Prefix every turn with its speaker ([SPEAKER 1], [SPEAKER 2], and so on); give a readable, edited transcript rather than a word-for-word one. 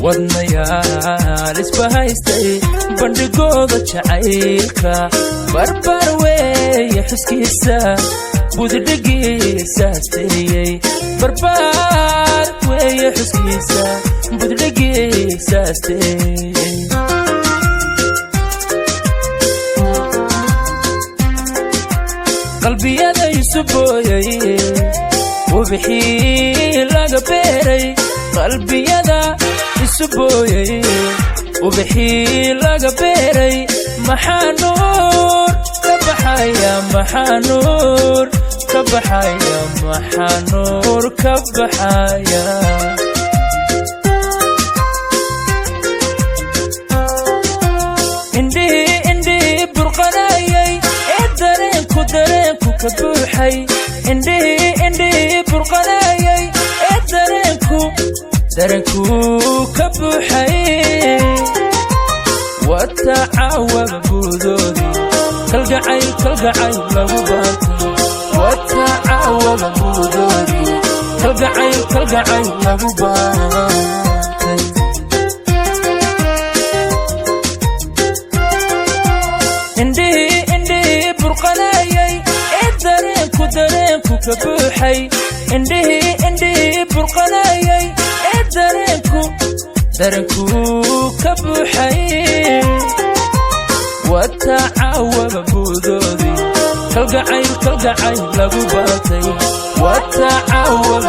[SPEAKER 1] wadnayaal isbahaystay bandhigooda jacaylka barbar weeye xuskiisa buddhigiisa asteeyey barbar weeye xuskiisa buddhigiisa asteeyey qalbiyada isubooyay وبحي laga beeray qalbiyada isubooyay وبحي laga beeray maxanuur ka baxaya maxanuur ka baxaya maxanuur ka baxaya indi burqanayay dareenku ka buuxay indi burqanayay dareenku ka buuxay watacawab budoodi kalgacay lagu baantay watacawab budoodi kalgacay lagu baantay indi burqanayay dareenku ka buuxay indi burqanayay dareenku ka buuxay watacawab budoodi kalgacay lagu baantay watacawab